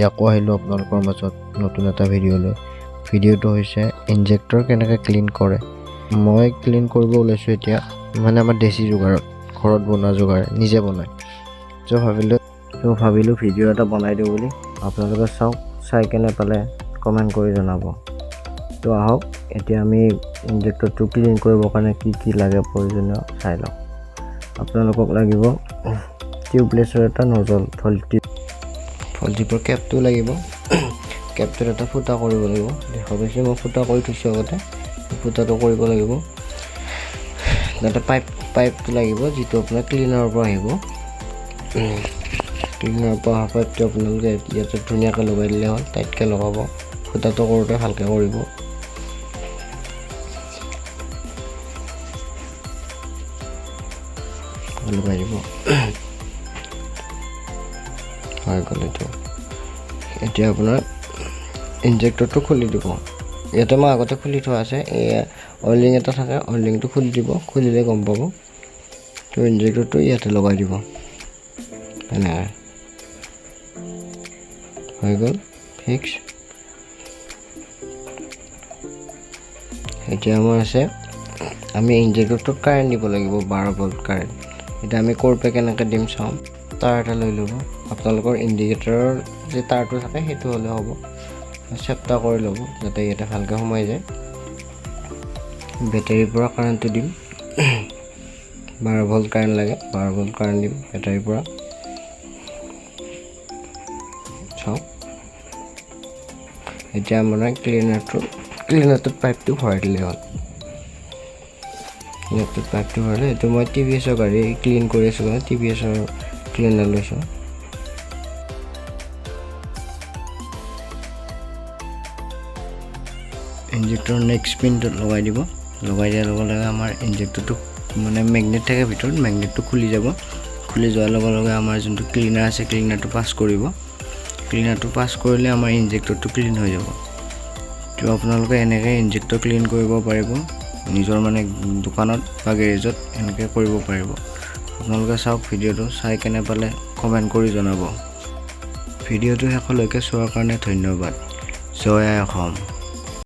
আকৌ আহিলোঁ আপোনালোকৰ মাজত নতুন এটা ভিডিঅ' লৈ। ভিডিঅ'টো হৈছে ইনজেক্টৰ কেনেকৈ ক্লিন কৰে। মই ক্লিন কৰিব ওলাইছোঁ এতিয়া, মানে আমাৰ দেশী যোগাৰত, ঘৰত বনোৱা যোগাৰ, নিজে বনাই। ভাবিলোঁ ভিডিঅ' এটা বনাই দিওঁ বুলি। আপোনালোকে চাওক, চাই কেনে পালে কমেণ্ট কৰি জনাব। তো আহক, এতিয়া আমি ইনজেক্টৰটো ক্লিন কৰিবৰ কাৰণে কি লাগে প্ৰয়োজনীয় চাই লওঁ। আপোনালোকক লাগিব টিউবলেছৰ এটা নজল, ভল্টিপৰ কেপটো লাগিব। কেপটোত এটা ফুটা কৰিব লাগিব। দেখা পাইছে মই ফুটা কৰি থৈছোঁ আগতে, ফুটাটো কৰিব লাগিব। তাতে পাইপটো লাগিব, যিটো আপোনাৰ ক্লিনাৰৰ পৰা আহিব। ক্লিনাৰৰ পৰা অহা পাইপটো আপোনালোকে ইয়াতে ধুনীয়াকৈ লগাই দিলে হ'ল, টাইটকৈ লগাব। ফুটাটো কৰোঁতে ভালকৈ কৰিব। লগাই দিব হৈ গ'ল এইটো। এতিয়া আপোনাৰ ইনজেক্টৰটো খুলি দিব। ইয়াতে মই আগতে খুলি থোৱা আছে, এয়া অইলিং এটা থাকে, অইলিংটো খুলি দিব, খুলিলে গম পাব। তো ইনজেক্টৰটো ইয়াতে লগাই দিব, এনেকৈ হৈ গ'ল ফিক্স। এতিয়া আমাৰ আছে, আমি ইনজেক্টৰটোত কাৰেণ্ট দিব লাগিব, 12 ভল্ট কাৰেণ্ট। এতিয়া আমি ক'ৰপে কেনেকৈ দিম চাওঁ। তাৰ এটা লৈ ল'ব। আপোনালোকৰ ইণ্ডিকেটৰৰ যে তাৰটো থাকে সেইটো হ'লে হ'ব। চেপ্টা কৰি ল'ব যাতে ইয়াতে ভালকৈ সোমাই যায়। বেটাৰীৰ পৰা কাৰেণ্টটো দিম। 12 ভল্ট কাৰেণ্ট লাগে, 12 ভল্ট কাৰেণ্ট দিম বেটাৰীৰ পৰা। চাওক, এতিয়া মানে ক্লিনাৰটোত পাইপটো ভৰাই দিলে হ'ল। পাইপটো ভৰালে। এইটো মই TVSৰ গাড়ী ক্লিন কৰি আছোঁ কাৰণে TVSৰ ক্লিনাৰ লৈছোঁ। ইনজেক্টৰ নেক্সট পিনটোত লগাই দিব। লগাই দিয়াৰ লগে লগে আমাৰ ইনজেক্টৰটো মানে মেগনেট থাকে ভিতৰত, মেগনেটটো খুলি যাব। খুলি যোৱাৰ লগে লগে আমাৰ যোনটো ক্লিনাৰ আছে, ক্লিনাৰটো পাছ কৰিব। ক্লিনাৰটো পাছ কৰিলে আমাৰ ইনজেক্টৰটো ক্লিন হৈ যাব। তো আপোনালোকে এনেকৈ ইনজেক্টৰ ক্লিন কৰিব পাৰিব, নিজৰ মানে দোকানত বা গেৰেজত এনেকৈ কৰিব পাৰিব। আপোনালোকে চাওক ভিডিঅ'টো, চাই কেনে পালে কমেণ্ট কৰি জনাব। ভিডিঅ'টো শেষলৈকে চোৱাৰ কাৰণে ধন্যবাদ। জয় আই অসম।